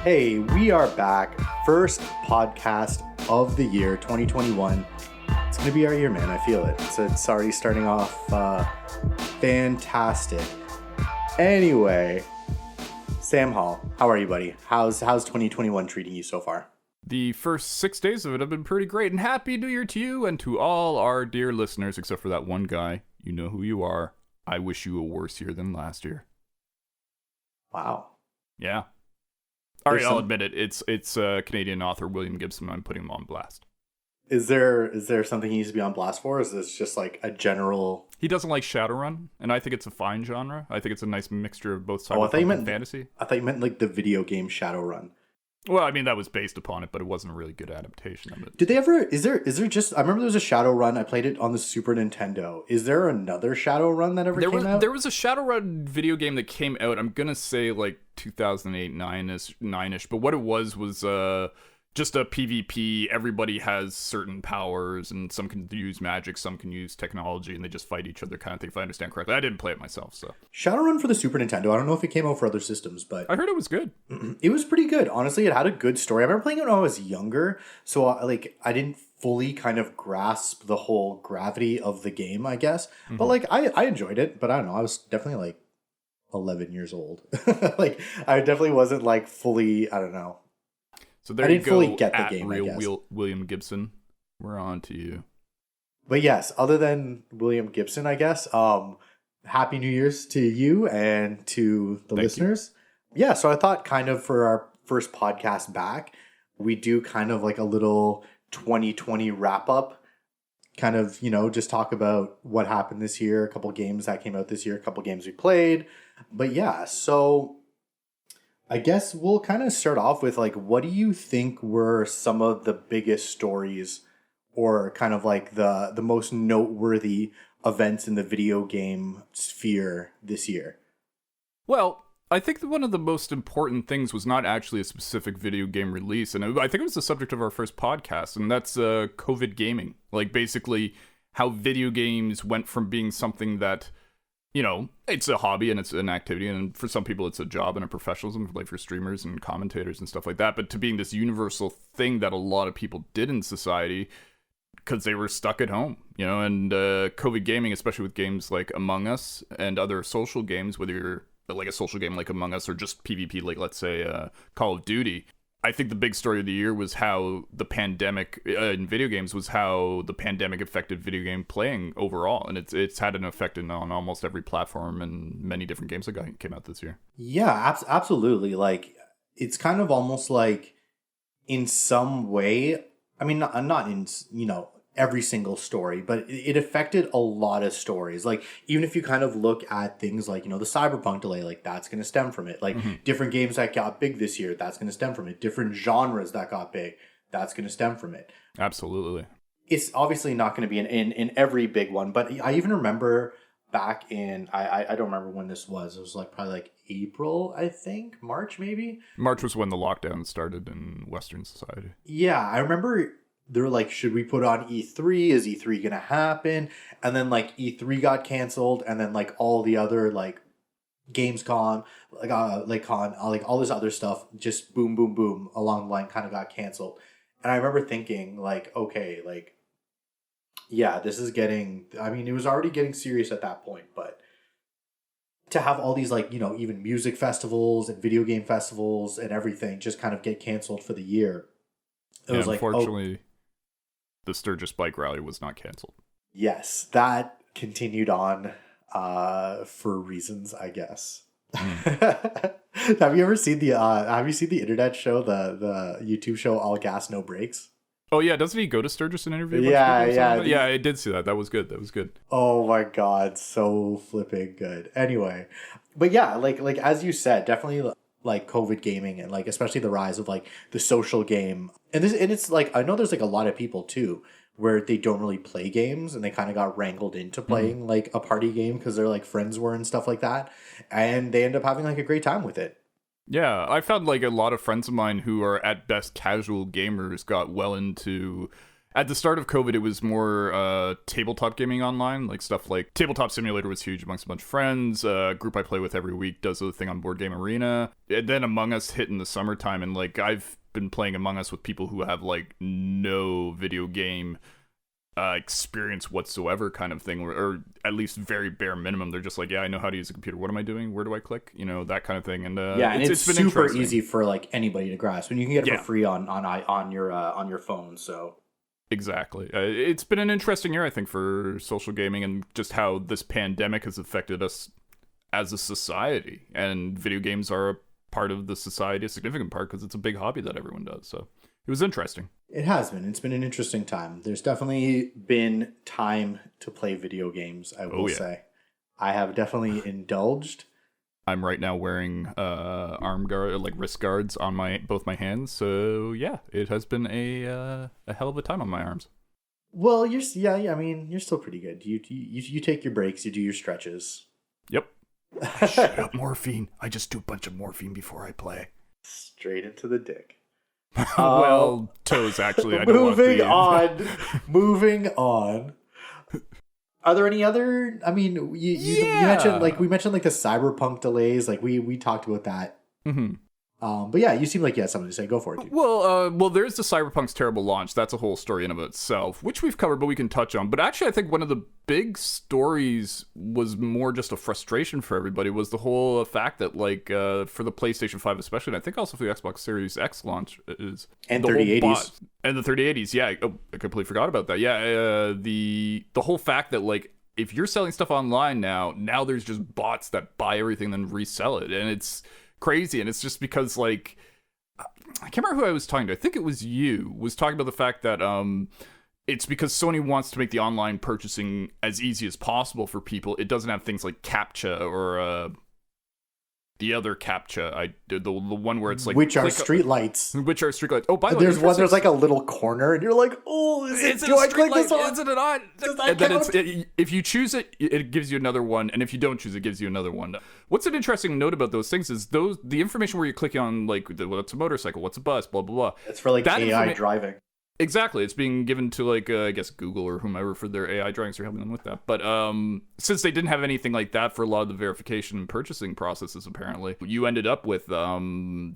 Hey, we are back. First podcast of the year, 2021. It's going to be our year, man. I feel it. So it's already starting off fantastic. Anyway, Sam Hall, how are you, buddy? How's 2021 treating you so far? The first 6 days of it have been pretty great, and Happy New Year to you and to all our dear listeners, except for that one guy. You know who you are. I wish you a worse year than last year. Wow. Yeah. All right, I'll admit it. It's Canadian author William Gibson. I'm putting him on blast. Is there something he needs to be on blast for? Or is this just like a general... He doesn't like Shadowrun, and I think it's a fine genre. I think it's a nice mixture of both cyberpunk and fantasy. I thought you meant like the video game Shadowrun. Well, I mean, that was based upon it, but it wasn't a really good adaptation of it. Did they ever... Is there just... I remember there was a Shadowrun. I played it on the Super Nintendo. Is there another Shadowrun that ever came out? There was a Shadowrun video game that came out, I'm going to say like 2008, 9-ish, but what it was just a PvP. Everybody has certain powers, and some can use magic, some can use technology, and they just fight each other kind of thing, if I understand correctly. I didn't play it myself, so. Shadowrun for the Super Nintendo. I don't know if it came out for other systems, but... I heard it was good. It was pretty good. Honestly, it had a good story. I remember playing it when I was younger, so I didn't fully kind of grasp the whole gravity of the game, I guess. Mm-hmm. But I enjoyed it, but I don't know. I was definitely 11 years old. I definitely wasn't fully, I don't know. So there I didn't you go, fully get the game, real I guess. William Gibson. We're on to you. But yes, other than William Gibson, I guess, Happy New Year's to you and to the listeners. Yeah, so I thought kind of for our first podcast back, we do kind of like a little 2020 wrap up. Kind of, just talk about what happened this year, a couple games that came out this year, a couple games we played. But yeah, so... I guess we'll kind of start off with what do you think were some of the biggest stories or kind of the most noteworthy events in the video game sphere this year? Well, I think that one of the most important things was not actually a specific video game release, and I think it was the subject of our first podcast, and that's COVID gaming. Basically how video games went from being something that... it's a hobby and it's an activity, and for some people it's a job and a professionalism, for streamers and commentators and stuff like that, but to being this universal thing that a lot of people did in society because they were stuck at home, and COVID gaming, especially with games like Among Us and other social games, whether you're like a social game like Among Us or just PvP, let's say Call of Duty. I think the big story of the year was how the pandemic in video games affected video game playing overall, and it's had an effect on almost every platform and many different games that came out this year. Yeah, absolutely. It's kind of almost in some way. I mean, not in every single story, but it affected a lot of stories. Even if you kind of look at things the Cyberpunk delay, that's going to stem from it. Different games that got big this year, that's going to stem from it. Different genres that got big, that's going to stem from it. Absolutely. It's obviously not going to be in every big one, but I even remember back in, I don't remember when this was. It was probably April, I think, March maybe. March was when the lockdown started in Western society. Yeah, I remember... They were should we put on E3? Is E3 going to happen? And then E3 got canceled, and then all the other Gamescom, all this other stuff just boom, boom, boom along the line kind of got canceled. And I remember thinking okay, yeah, this is getting, I mean, it was already getting serious at that point, but to have all these even music festivals and video game festivals and everything just kind of get canceled for the year. It was unfortunately, the Sturgis Bike Rally was not canceled. Yes, that continued on for reasons, I guess. Have you ever seen the internet show, the YouTube show All Gas No Brakes? Oh yeah, doesn't he go to Sturgis and interview? Yeah. I did see that. That was good. Oh my god, so flipping good. Anyway, but yeah, as you said, definitely COVID gaming and especially the rise of the social game. And it's I know there's a lot of people too where they don't really play games and they kind of got wrangled into playing a party game because their friends were and stuff like that, and they end up having a great time with it. Yeah, I found a lot of friends of mine who are at best casual gamers got well into At the start of COVID, it was more tabletop gaming online, like stuff like Tabletop Simulator was huge amongst a bunch of friends. A group I play with every week does a thing on Board Game Arena. And then Among Us hit in the summertime, and like I've been playing Among Us with people who have like no video game experience whatsoever, kind of thing, or at least very bare minimum. They're just like, yeah, I know how to use a computer. What am I doing? Where do I click? You know, that kind of thing. And it's been super easy for like anybody to grasp, and you can get it Yeah. for free on your phone. So exactly, it's been an interesting year, I think, for social gaming and just how this pandemic has affected us as a society. And video games are a part of the society, a significant part, because it's a big hobby that everyone does. So it was interesting. It has been. It's been an interesting time. There's definitely been time to play video games, I will say. I have definitely indulged. I'm right now wearing arm guard, like wrist guards on both my hands. So yeah, it has been a hell of a time on my arms. Well, you're still pretty good. You take your breaks, you do your stretches. Yep. Shut up, morphine. I just do a bunch of morphine before I play. Straight into the dick. Well, toes, actually. I don't Moving on. Are there any other? I mean, you mentioned we mentioned the cyberpunk delays. Like we talked about that. Mm-hmm. But yeah, you seem like you had something to say. Go for it, dude. Well, there's the Cyberpunk's terrible launch. That's a whole story in of itself, which we've covered, but we can touch on. But actually, I think one of the big stories was more just a frustration for everybody, was the whole fact that, for the PlayStation 5 especially, and I think also for the Xbox Series X launch, is and 3080s. And the 3080s, yeah. Oh, I completely forgot about that. Yeah, the whole fact that, if you're selling stuff online now there's just bots that buy everything and then resell it, and it's crazy. And it's just because I can't remember who I was talking to. I think it was you was talking about the fact that it's because Sony wants to make the online purchasing as easy as possible for people. It doesn't have things like CAPTCHA or the other CAPTCHA. The one where it's like which are streetlights. Which are streetlights. Oh, by the way, there's like a little corner, and you're like, oh, do I click this on? Is it not? And then if you choose it, it gives you another one, and if you don't choose it, gives you another one. What's an interesting note about those things is the information where you're clicking on what's a motorcycle, what's a bus, blah blah blah. It's for AI driving. Exactly, it's being given to I guess Google or whomever for their AI drawings. They're helping them with that. But since they didn't have anything like that for a lot of the verification and purchasing processes, apparently you ended up with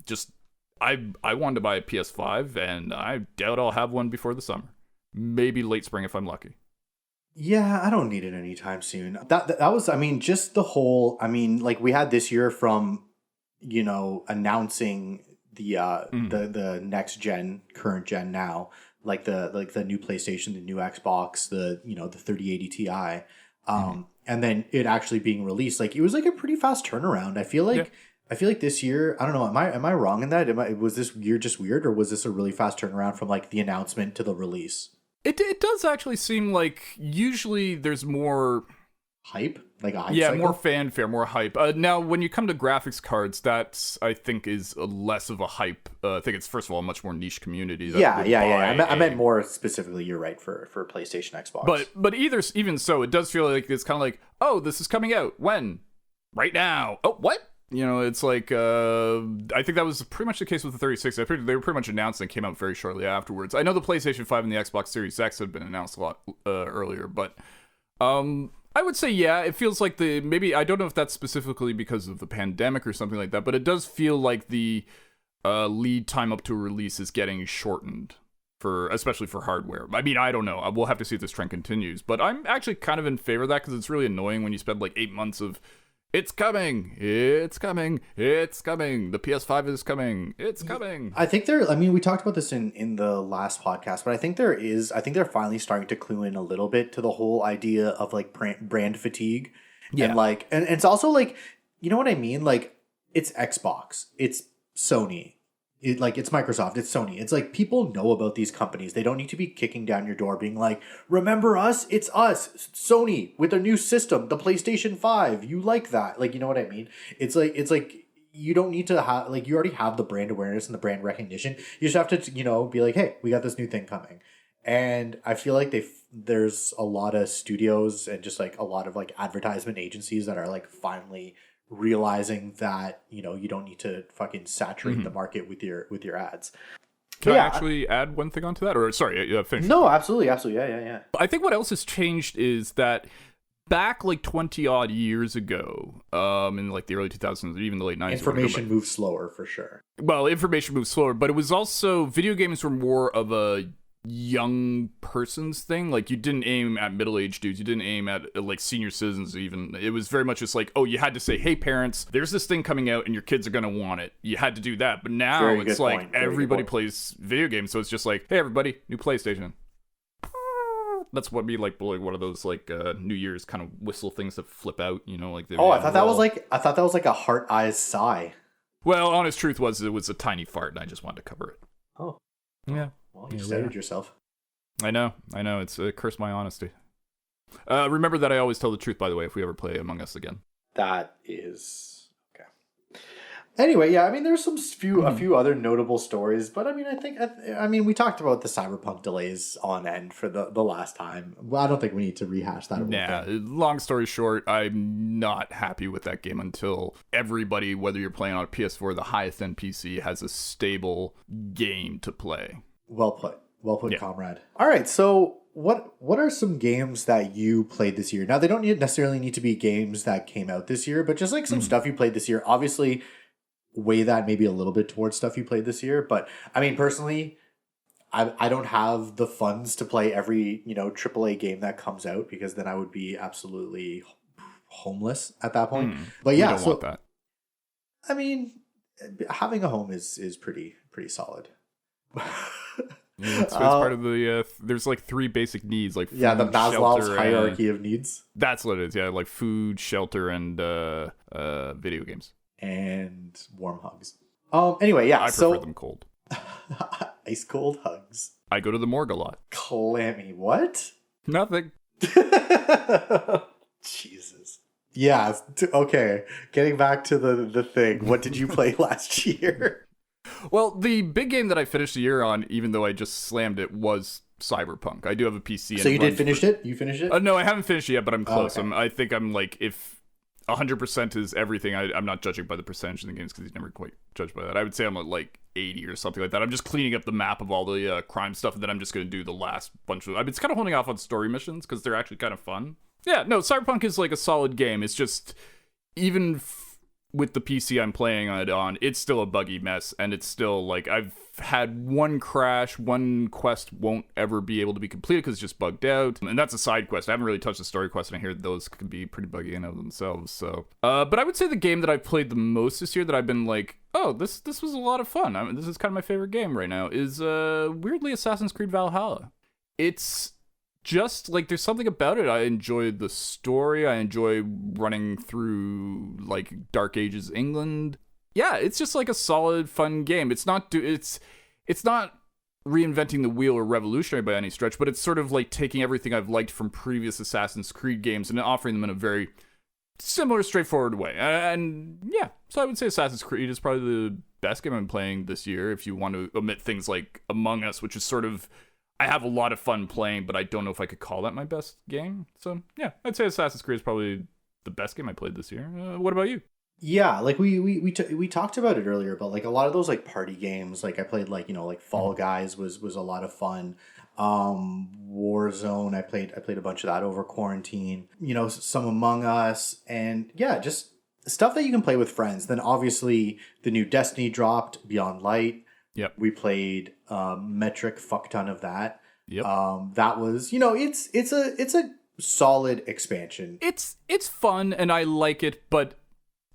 just I wanted to buy a PS5, and I doubt I'll have one before the summer. Maybe late spring if I'm lucky. Yeah, I don't need it anytime soon. That was, just the whole. We had this year from, announcing the next gen, current gen now. The new PlayStation, the new Xbox, the 3080 Ti, and then it actually being released. It was a pretty fast turnaround. I feel like this year, I don't know, am I wrong in that? Was this year just weird, or was this a really fast turnaround from the announcement to the release? It does actually seem like usually there's more hype, cycle? More fanfare, more hype. Now, when you come to graphics cards, that's I think is less of a hype. I think it's first of all a much more niche community. I meant more specifically. You're right for PlayStation, Xbox. But even so, it does feel like it's kind of like, oh, this is coming out when, right now. Oh, what? It's I think that was pretty much the case with the 3060. They were pretty much announced and came out very shortly afterwards. I know the PlayStation 5 and the Xbox Series X had been announced a lot earlier, but I would say, yeah, it feels like maybe, I don't know if that's specifically because of the pandemic or something like that, but it does feel like the lead time up to a release is getting shortened, especially for hardware. I don't know. We'll have to see if this trend continues, but I'm actually kind of in favor of that because it's really annoying when you spend 8 months of, it's coming, it's coming, it's coming, the PS5 is coming, it's coming. I think we talked about this in the last podcast, but I think they're finally starting to clue in a little bit to the whole idea of brand fatigue. Yeah. And it's also you know what I mean? It's Xbox, it's Sony, it's Microsoft, it's Sony. It's people know about these companies. They don't need to be kicking down your door being like, remember us? It's us, Sony, with their new system, the PlayStation 5. You like that. You know what I mean? It's you don't need to have, you already have the brand awareness and the brand recognition. You just have to, be like, hey, we got this new thing coming. And I feel like there's a lot of studios and just a lot of advertisement agencies that are finally realizing that you don't need to fucking saturate the market with your ads. Can I actually add one thing onto that? Or, sorry, finish. No, absolutely. Yeah. I think what else has changed is that back like 20 odd years ago, in like the early 2000s, or even the late 90s. Information moves slower for sure. Well, information moves slower, but it was also, video games were more of a young person's thing. Like, you didn't aim at middle-aged dudes, you didn't aim at like senior citizens even. It was very much just like, oh, you had to say, hey parents, there's this thing coming out and your kids are gonna want it. You had to do that. But now it's like everybody plays video games, so it's just like, hey everybody, new PlayStation. That's what be like one of those like New Year's kind of whistle things that flip out, you know, like I thought that was like a heart eyes sigh. Well, honest truth was it was a tiny fart and I just wanted to cover it. Oh. Yeah. Well, you centered yourself. I know. It's curse my honesty. Remember that I always tell the truth, by the way, if we ever play Among Us again. That is okay. Anyway, yeah, I mean, there's a few other notable stories, but I mean, we talked about the Cyberpunk delays on end for the last time. Well, I don't think we need to rehash that. Nah, long story short, I'm not happy with that game until everybody, whether you're playing on a PS4 or the highest end PC, has a stable game to play. Well put, yeah. Comrade. All right, so what are some games that you played this year? Now, they don't necessarily need to be games that came out this year, but just like some stuff you played this year. Obviously, weigh that maybe a little bit towards stuff you played this year. But I mean, personally, I don't have the funds to play every AAA game that comes out, because then I would be absolutely homeless at that point. But yeah, want that. I mean, having a home is pretty solid. It's part of the there's like 3 basic needs, like food, the Maslow's hierarchy of needs. That's what it is. Yeah, like food, shelter, and video games and warm hugs. Anyway, yeah, I prefer them cold. Ice cold hugs. I go to the morgue a lot. Clammy, what? Nothing. Jesus. Yeah. Okay. Getting back to the thing. What did you play last year? Well, the big game that I finished the year on, even though I just slammed it, was Cyberpunk. I do have a PC. So you did finish it? You finished it? No, I haven't finished it yet, but I'm close. Okay. I think I'm like, if 100% is everything, I'm not judging by the percentage in the games because he's never quite judged by that. I would say I'm at like 80 or something like that. I'm just cleaning up the map of all the crime stuff, and then I'm just going to do the last bunch of... it's kind of holding off on story missions because they're actually kind of fun. Yeah, no, Cyberpunk is like a solid game. It's just, even with the PC I'm playing it on, it's still a buggy mess, and it's still like, I've had one crash, one quest won't ever be able to be completed because it's just bugged out, and that's a side quest. I haven't really touched the story quest, and I hear those can be pretty buggy in of themselves. So, but I would say the game that I've played the most this year that I've been like, oh, this was a lot of fun. I mean, this is kind of my favorite game right now, is weirdly Assassin's Creed Valhalla. It's just like, there's something about it. I enjoy the story. I enjoy running through like Dark Ages England. Yeah, it's just like a solid, fun game. It's not reinventing the wheel or revolutionary by any stretch, but it's sort of like taking everything I've liked from previous Assassin's Creed games and offering them in a very similar, straightforward way. And yeah, so I would say Assassin's Creed is probably the best game I'm playing this year, if you want to omit things like Among Us, which is sort of, I have a lot of fun playing, but I don't know if I could call that my best game. So yeah, I'd say Assassin's Creed is probably the best game I played this year. What about you? Yeah, like we talked about it earlier, but like a lot of those like party games, like I played like like Fall Guys was a lot of fun. Warzone, I played a bunch of that over quarantine. Some Among Us, and yeah, just stuff that you can play with friends. Then obviously the new Destiny dropped, Beyond Light. Yep. We played metric fuck ton of that. Yep. That was it's a solid expansion. It's fun and I like it, but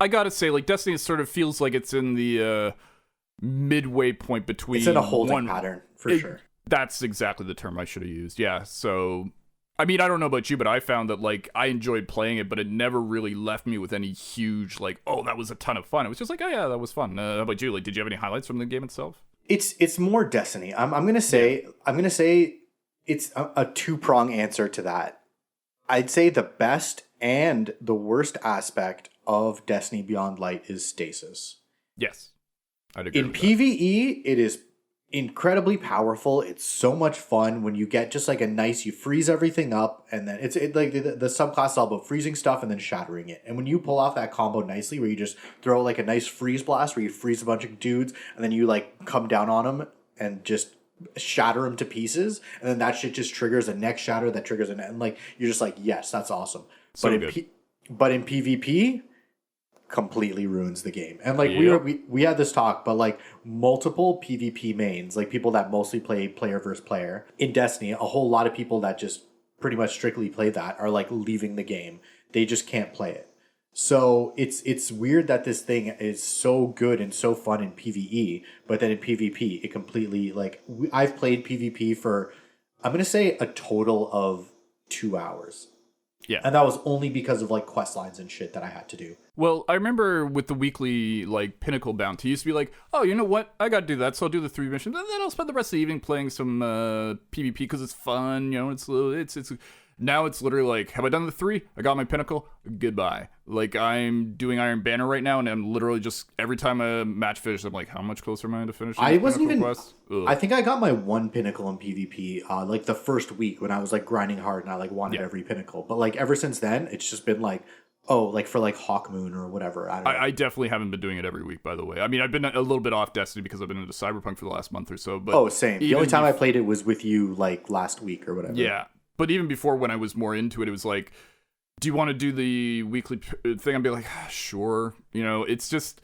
I gotta say, like, Destiny sort of feels like it's in the midway point between... It's in a holding pattern, for sure. That's exactly the term I should have used, yeah. So, I mean, I don't know about you, but I found that, like, I enjoyed playing it, but it never really left me with any huge, like, oh, that was a ton of fun. It was just like, oh, yeah, that was fun. How about you? Like, did you have any highlights from the game itself? It's more Destiny. I'm gonna say it's a two-prong answer to that. I'd say the best and the worst aspect of Destiny Beyond Light is stasis. Yes, I'd agree. In PvE, it is incredibly powerful. It's so much fun when you get just like you freeze everything up, and then it's like the subclass is all about freezing stuff and then shattering it. And when you pull off that combo nicely, where you just throw like a nice freeze blast, where you freeze a bunch of dudes and then you like come down on them and just shatter them to pieces, and then that shit just triggers a next shatter that triggers and like you're just like, yes, that's awesome. So But in PvP, completely ruins the game. And like Yep. we had this talk, but like multiple PvP mains, like people that mostly play player versus player in Destiny, a whole lot of people that just pretty much strictly play that are like leaving the game. They just can't play it. So it's weird that this thing is so good and so fun in PvE, but then in PvP it completely like I've played PvP for, I'm gonna say, a total of 2 hours. Yeah. And that was only because of like quest lines and shit that I had to do. Well, I remember with the weekly like pinnacle bounty, it used to be like, oh, you know what? I got to do that, so I'll do the 3 missions, and then I'll spend the rest of the evening playing some PvP because it's fun. You know, it's. Now it's literally like, have I done the 3? I got my pinnacle. Goodbye. Like I'm doing Iron Banner right now, and I'm literally just every time a match finishes, I'm like, how much closer am I to finishing? I wasn't even. Quest? I think I got my 1 pinnacle in PvP like the first week when I was like grinding hard and I like wanted every pinnacle. But like ever since then, it's just been like, oh, like for like Hawkmoon or whatever. I don't know. I definitely haven't been doing it every week, by the way. I mean, I've been a little bit off Destiny because I've been into Cyberpunk for the last month or so. But same. The only time I played it was with you like last week or whatever. Yeah. But even before, when I was more into it, it was like, do you want to do the weekly thing? I'd be like, sure. You know, it's just,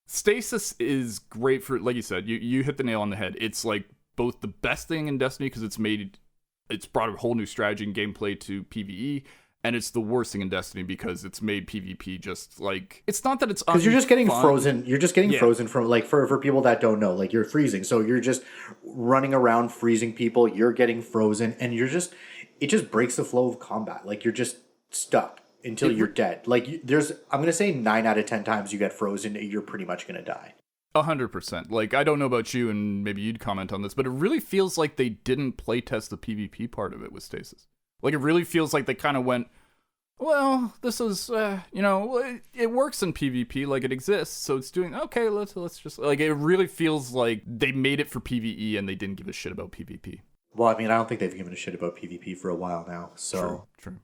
Stasis is great for, like you said, you hit the nail on the head. It's like both the best thing in Destiny because it's brought a whole new strategy and gameplay to PvE, and it's the worst thing in Destiny because it's made PvP just like, it's not that it's because you're just getting frozen. You're just getting frozen from like for people that don't know, like you're freezing. So you're just running around freezing people. You're getting frozen, and it just breaks the flow of combat. Like you're just stuck until you're dead. Like I'm gonna say 9 out of 10 times you get frozen, you're pretty much gonna die. 100%. Like, I don't know about you, and maybe you'd comment on this, but it really feels like they didn't playtest the PvP part of it with Stasis. Like, it really feels like they kind of went, well, this is, it works in PvP, like it exists, so it's doing, okay, let's just, like, it really feels like they made it for PvE and they didn't give a shit about PvP. Well, I mean, I don't think they've given a shit about PvP for a while now, so. True.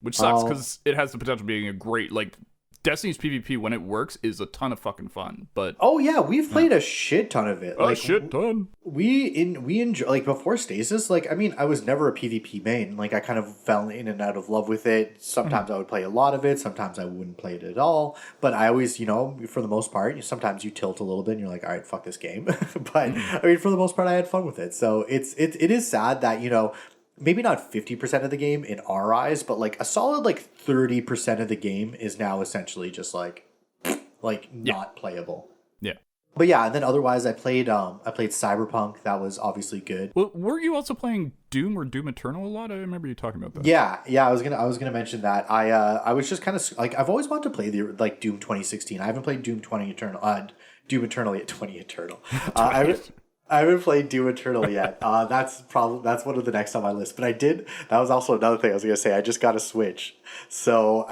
Which sucks, because it has the potential of being a great, like, Destiny's PvP, when it works, is a ton of fucking fun, but... Oh, yeah, we've played a shit ton of it. A shit ton. We enjoy, like, before Stasis, like, I mean, I was never a PvP main. Like, I kind of fell in and out of love with it. Sometimes I would play a lot of it. Sometimes I wouldn't play it at all. But I always, for the most part, sometimes you tilt a little bit and you're like, all right, fuck this game. But, I mean, for the most part, I had fun with it. So it is sad that, maybe not 50% of the game in our eyes, but like a solid like 30% of the game is now essentially just like not playable. Yeah. But yeah, and then otherwise I played Cyberpunk. That was obviously good. Well, were you also playing Doom or Doom Eternal a lot? I remember you talking about that. Yeah, I was gonna mention that. I was just kind of like, I've always wanted to play the like Doom 2016. I haven't played Doom Doom Eternal yet. 20 Eternal. I haven't played Doom Eternal yet. That's one of the next on my list. But I did. That was also another thing I was gonna say. I just got a Switch, so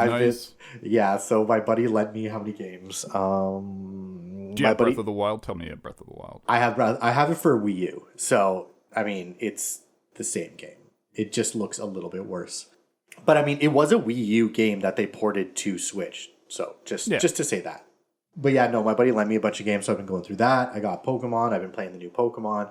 So my buddy lent me how many games? Do you have Breath of the Wild? Tell me you have Breath of the Wild. I have it for Wii U. So I mean, it's the same game. It just looks a little bit worse. But I mean, it was a Wii U game that they ported to Switch. So just to say that. But yeah, no, my buddy lent me a bunch of games, so I've been going through that. I got Pokemon. I've been playing the new Pokemon.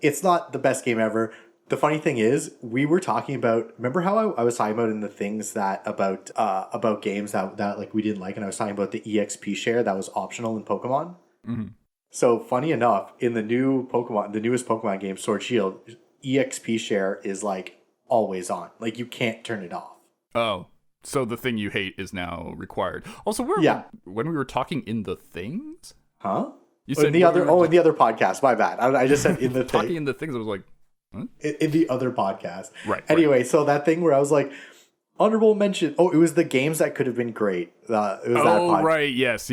It's not the best game ever. The funny thing is, we were talking about, remember how I was talking about in the things that about games that like we didn't like, and I was talking about the EXP share that was optional in Pokemon? Mm-hmm. So funny enough, in the newest Pokemon game, Sword Shield, EXP share is like always on. Like you can't turn it off. Oh. So the thing you hate is now required. Also, when we were talking in the things? Huh? You said in the other podcast. My bad. I just said in the thing. Talking in the things, I was like, huh? In the other podcast. Right. Anyway, so that thing where I was like, honorable mention. Oh, it was the games that could have been great. It was that podcast. Right. Yes.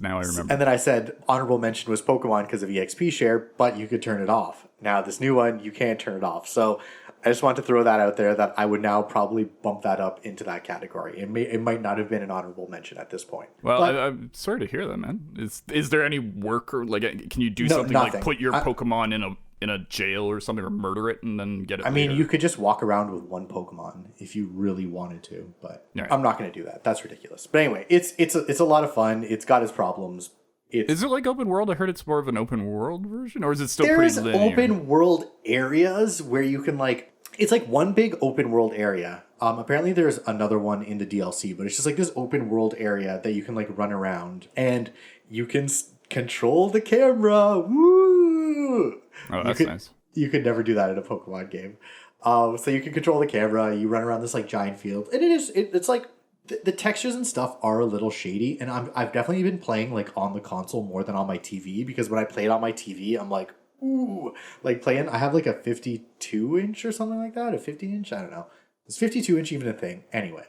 Now I remember. And then I said honorable mention was Pokemon because of EXP share, but you could turn it off. Now this new one, you can't turn it off. So I just want to throw that out there that I would now probably bump that up into that category. It might not have been an honorable mention at this point. Well, I'm sorry to hear that, man. Is there any work or like can you do something nothing. Like put your Pokemon in a jail or something, or murder it and then get it? I mean, you could just walk around with one Pokemon if you really wanted to, but right. I'm not going to do that. That's ridiculous. But anyway, it's a lot of fun. It's got its problems. Is it like open world? I heard it's more of an open world version, or is it still there's pretty linear? open world areas where you can like, it's like one big open world area. Apparently there's another one in the DLC, but it's just like this open world area that you can like run around and you can control the camera. Woo! Oh, that's nice. You could never do that in a Pokemon game. So you can control the camera. You run around this like giant field, and it's like the textures and stuff are a little shady. And I've definitely been playing like on the console more than on my TV, because when I play it on my TV, I'm like, ooh, like playing. I have like a 52-inch or something like that, a 50-inch. I don't know. Is 52-inch even a thing? Anyway,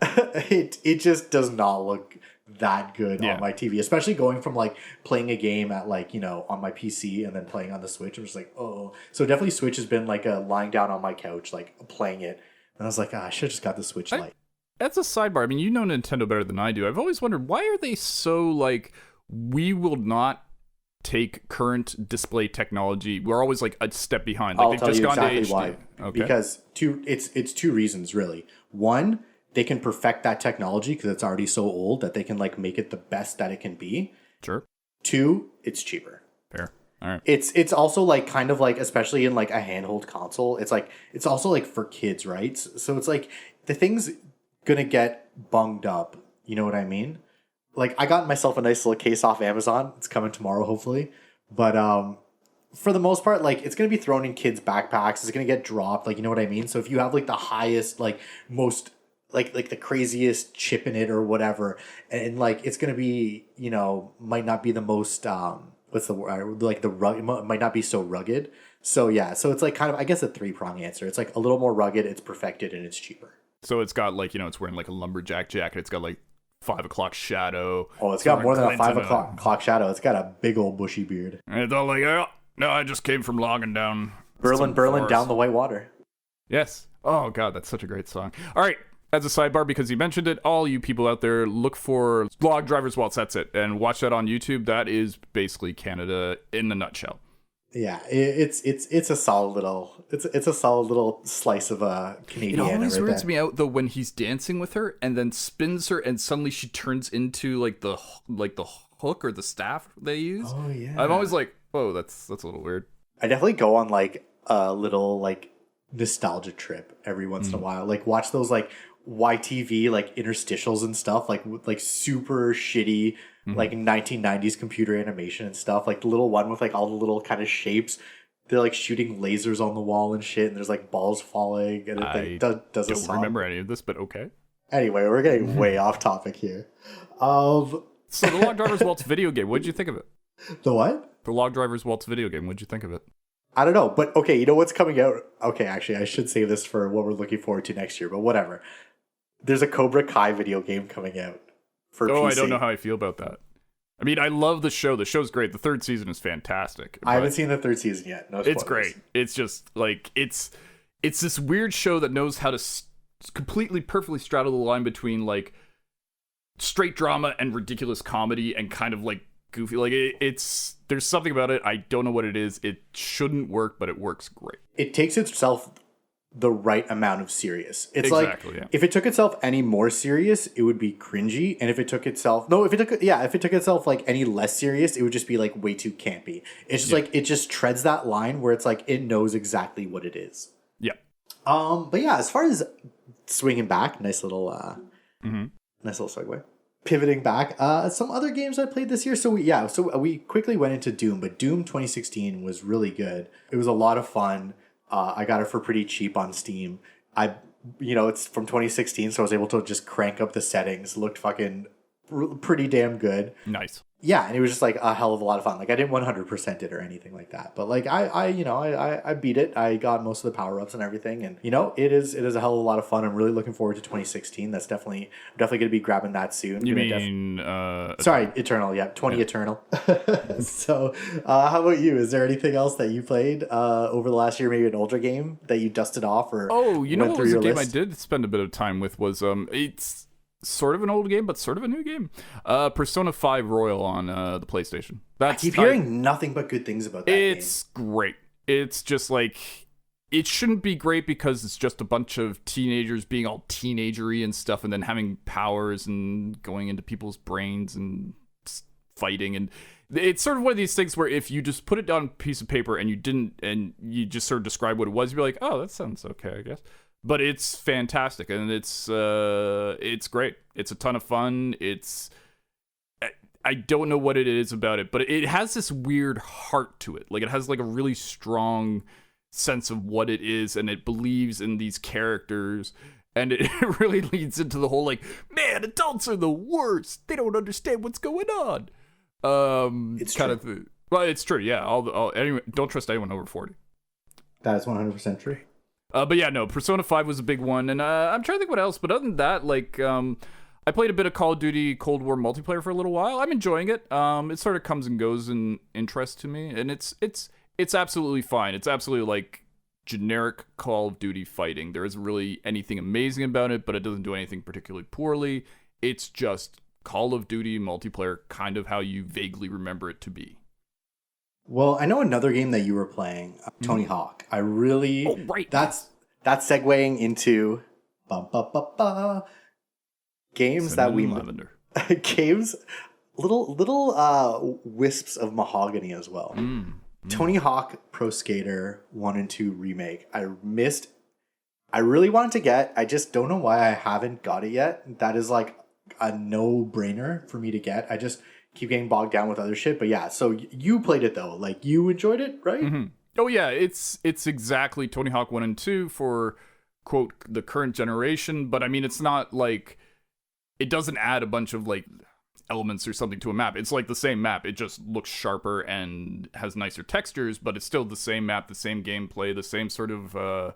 it just does not look that good on my TV, especially going from like playing a game at like, you know, on my PC and then playing on the Switch. I'm just like, oh. So definitely Switch has been like lying down on my couch, like playing it. And I was like, I should have just got the Switch Lite. That's a sidebar. I mean, you know Nintendo better than I do. I've always wondered, why are they so like, we will not take current display technology. We're always like a step behind. Like, I'll tell you exactly why. Okay. Because it's two reasons really. One, they can perfect that technology because it's already so old that they can like make it the best that it can be. Sure. Two, it's cheaper. Fair. All right. It's also like kind of like, especially in like a handheld console, it's like it's also like for kids, right? So it's like the thing's gonna get bunged up. You know what I mean? Like I got myself a nice little case off Amazon. It's coming tomorrow, hopefully. But for the most part, like it's gonna be thrown in kids' backpacks. It's gonna get dropped. Like, you know what I mean? So if you have like the highest, like most, like the craziest chip in it or whatever, and like it's gonna be, you know, might not be the most what's the word, like the rug, it might not be so rugged. So yeah, so it's like kind of, I guess, a 3-prong answer. It's like a little more rugged, it's perfected, and it's cheaper. So it's got like, you know, it's wearing like a lumberjack jacket. It's got like 5 o'clock shadow. Oh, it's got more than a 5 o'clock shadow. It's got a big old bushy beard. And it's all like, oh, no, I just came from logging down Berlin, down the white water. Yes. Oh God, that's such a great song. All right. As a sidebar, because you mentioned it, all you people out there, look for Log Driver's Waltz. That's it, and watch that on YouTube. That is basically Canada in a nutshell. Yeah, it's a solid little it's a solid little slice of Canadian. It always right weirds there. me out though when he's dancing with her and then spins her, and suddenly she turns into like the hook or the staff they use. Oh yeah. I'm always like, whoa, that's a little weird. I definitely go on like a little like nostalgia trip every once in a while. Like watch those like YTV like interstitials and stuff, like super shitty like 1990s computer animation and stuff, like the little one with like all the little kind of shapes. They're like shooting lasers on the wall and shit, and there's like balls falling, and it does a song. I don't remember any of this, but okay. Anyway, we're getting way off topic here. So the Log Driver's Waltz video game, what did you think of it? The what? The Log Driver's Waltz video game, what did you think of it? I don't know, but okay, you know what's coming out? Okay, actually, I should save this for what we're looking forward to next year, but whatever. There's a Cobra Kai video game coming out for PC. I don't know how I feel about that. I mean, I love the show. The show's great. The 3rd season is fantastic. I haven't seen the 3rd season yet. No spoilers. It's great. It's just like it's this weird show that knows how to completely perfectly straddle the line between like straight drama and ridiculous comedy and kind of like goofy. Like it's there's something about it. I don't know what it is. It shouldn't work, but it works great. It takes itself the right amount of serious. It's exactly, like if it took itself any more serious, it would be cringy, and if it took itself like any less serious, it would just be like way too campy. It's just like it just treads that line where it's like it knows exactly what it is. Yeah. But yeah, as far as swinging back, nice little segue. Pivoting back, some other games I played this year. So we quickly went into Doom, but Doom 2016 was really good. It was a lot of fun. I got it for pretty cheap on Steam. It's from 2016, so I was able to just crank up the settings. Looked fucking pretty damn good. Nice. Yeah, and it was just like a hell of a lot of fun. Like I didn't 100% it or anything like that, but like I beat it. I got most of the power ups and everything, and it is a hell of a lot of fun. I'm really looking forward to 2016. That's definitely going to be grabbing that soon. You mean sorry, Eternal? Yeah, 20 yeah. Eternal. So, how about you? Is there anything else that you played over the last year? Maybe an older game that you dusted off or what was a game list? I did spend a bit of time with was it's sort of an old game, but sort of a new game. Persona 5 Royal on the PlayStation. I keep hearing nothing but good things about that game. It's great. It's just like, it shouldn't be great because it's just a bunch of teenagers being all teenagery and stuff, and then having powers and going into people's brains and fighting, and it's sort of one of these things where if you just put it down on a piece of paper and you just sort of describe what it was, you'd be like, oh, that sounds okay, I guess. But it's fantastic, and it's great. It's a ton of fun. I don't know what it is about it, but it has this weird heart to it. Like, it has like a really strong sense of what it is, and it believes in these characters, and it really leads into the whole like, man, adults are the worst. They don't understand what's going on. It's kind true. of well, it's true. Yeah, anyway, don't trust anyone over 40. That is 100% true. But yeah, no, Persona 5 was a big one, and I'm trying to think what else. But other than that, like, I played a bit of Call of Duty Cold War multiplayer for a little while. I'm enjoying it. It sort of comes and goes in interest to me, and it's absolutely fine. It's absolutely like generic Call of Duty fighting. There isn't really anything amazing about it, but it doesn't do anything particularly poorly. It's just Call of Duty multiplayer, kind of how you vaguely remember it to be. Well, I know another game that you were playing, Tony Hawk. I really... Oh, right. That's segueing into... games that we... Lavender. Games... Little wisps of mahogany as well. Tony Hawk Pro Skater 1 and 2 remake. I really wanted to get. I just don't know why I haven't got it yet. That is like a no-brainer for me to get. I just keep getting bogged down with other shit. But yeah, so you played it though. Like, you enjoyed it, right? Mm-hmm. Oh yeah, it's exactly Tony Hawk 1 and 2 for, quote, the current generation. But I mean, it's not like, it doesn't add a bunch of like elements or something to a map. It's like the same map. It just looks sharper and has nicer textures, but it's still the same map, the same gameplay, the same sort of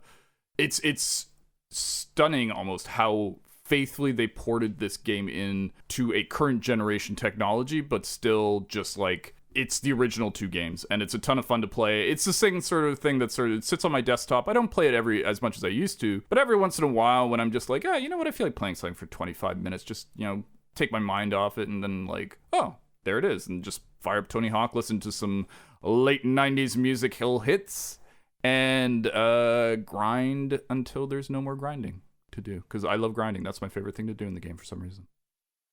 it's stunning almost how faithfully they ported this game in to a current generation technology, but still just like it's the original two games, and it's a ton of fun to play. It's the same sort of thing that sort of sits on my desktop. I don't play it as much as I used to, but every once in a while when I'm just like, you know what, I feel like playing something for 25 minutes, just, you know, take my mind off it, and then like, oh, there it is, and just fire up Tony Hawk, listen to some late 90s music hill hits, and grind until there's no more grinding to do, because I love grinding. That's my favorite thing to do in the game for some reason.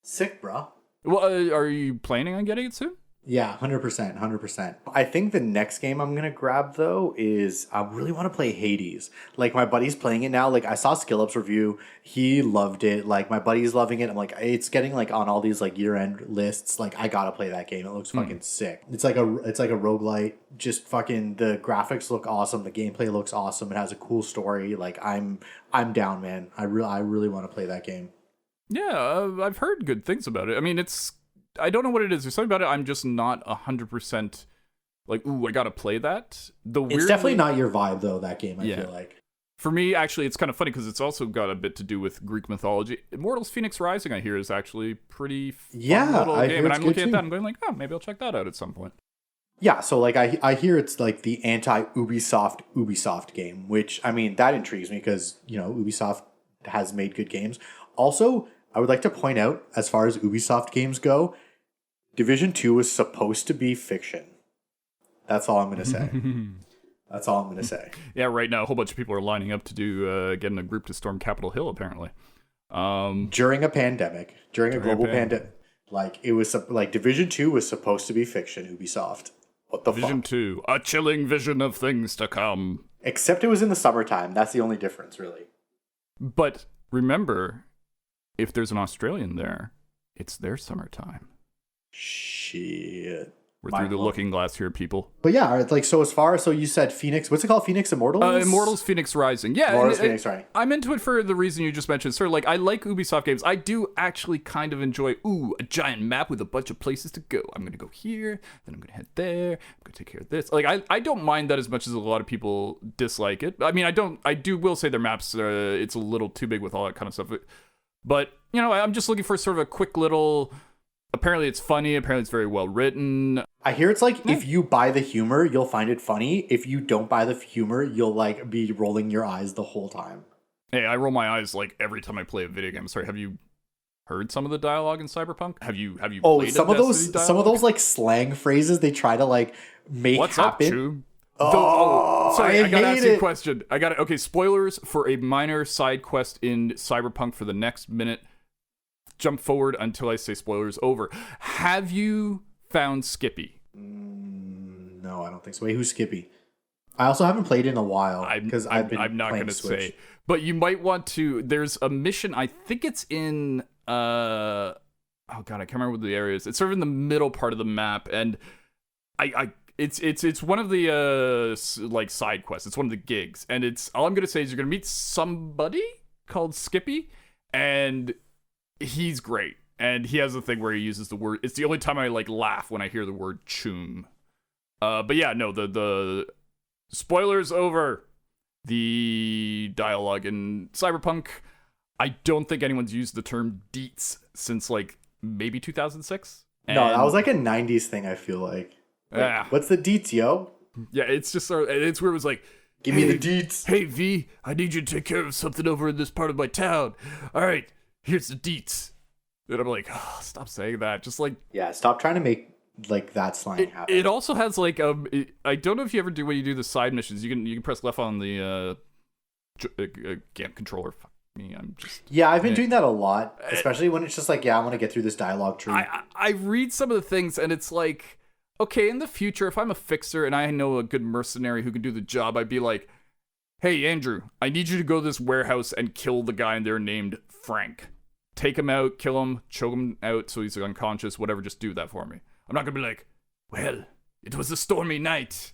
Sick, bro. Well, are you planning on getting it soon? Yeah, 100%. I think the next game I'm going to grab, though, is I really want to play Hades. Like, my buddy's playing it now. Like, I saw SkillUp's review. He loved it. Like, my buddy's loving it. I'm like, it's getting, like, on all these, like, year-end lists. Like, I got to play that game. It looks fucking sick. It's like a roguelite. Just fucking, the graphics look awesome. The gameplay looks awesome. It has a cool story. Like, I'm down, man. I really want to play that game. Yeah, I've heard good things about it. I mean, I don't know what it is. There's something about it. I'm just not 100% like, ooh, I gotta play that. It's definitely not your vibe, though, that game, I feel like. For me, actually, it's kind of funny because it's also got a bit to do with Greek mythology. Immortals Phoenix Rising, I hear, is actually pretty fun little game. And I'm looking at that and going like, oh, maybe I'll check that out at some point. Yeah, so like I hear it's like the anti-Ubisoft game, which, I mean, that intrigues me because, you know, Ubisoft has made good games. Also, I would like to point out, as far as Ubisoft games go, Division 2 was supposed to be fiction. That's all I'm going to say. That's all I'm going to say. Yeah, right now a whole bunch of people are lining up to do getting a group to storm Capitol Hill, apparently. During a pandemic, during a global pandemic. Like, it was like Division 2 was supposed to be fiction, Ubisoft. What the fuck? Division 2, a chilling vision of things to come. Except it was in the summertime. That's the only difference, really. But remember, if there's an Australian there, it's their summertime. Shit. We're through the looking glass here, people. But yeah, like, so you said Phoenix, what's it called? Phoenix Immortals? Immortals Phoenix Rising. Yeah. Immortals Phoenix Rising. I'm into it for the reason you just mentioned. Sort of like, I like Ubisoft games. I do actually kind of enjoy, a giant map with a bunch of places to go. I'm going to go here, then I'm going to head there. I'm going to take care of this. Like, I don't mind that as much as a lot of people dislike it. I mean, I will say their maps, it's a little too big with all that kind of stuff. But, you know, I'm just looking for sort of a quick little... Apparently it's funny. Apparently it's very well written. I hear it's like, if you buy the humor, you'll find it funny. If you don't buy the humor, you'll like be rolling your eyes the whole time. Hey, I roll my eyes like every time I play a video game. Sorry, have you heard some of the dialogue in Cyberpunk? Have you played some of those like slang phrases they try to like make What's happen? Up, Chew? Sorry, I gotta ask you a question. Okay, spoilers for a minor side quest in Cyberpunk for the next minute. Jump forward until I say spoilers over. Have you found Skippy? No, I don't think so. Wait, who's Skippy? I also haven't played in a while because I'm not going to say. But you might want to. There's a mission. I think it's in. Oh god, I can't remember what the area is. It's sort of in the middle part of the map, and it's one of the like side quests. It's one of the gigs, and it's all I'm going to say is you're going to meet somebody called Skippy, and he's great. And he has a thing where he uses the word. It's the only time I like laugh when I hear the word choom. But yeah, no, the spoilers over. The dialogue in Cyberpunk, I don't think anyone's used the term deets since like maybe 2006. No, that was like a 90s thing, I feel like. What's the deets, yo? Yeah, it's just it's where it was like, give me the deets. Hey V, I need you to take care of something over in this part of my town. All right, here's the deets. And I'm like, oh, stop saying that. Just like, yeah, stop trying to make like that slang happen. It also has like I don't know if you ever do when you do the side missions. You can press left on the GAMP controller. Fuck me, I'm just I've been doing that a lot, especially when it's just like, I want to get through this dialogue tree. I read some of the things and it's like, okay, in the future, if I'm a fixer and I know a good mercenary who can do the job, I'd be like, hey Andrew, I need you to go to this warehouse and kill the guy in there named Frank. Take him out, kill him, choke him out so he's unconscious, whatever. Just do that for me. I'm not going to be like, well, it was a stormy night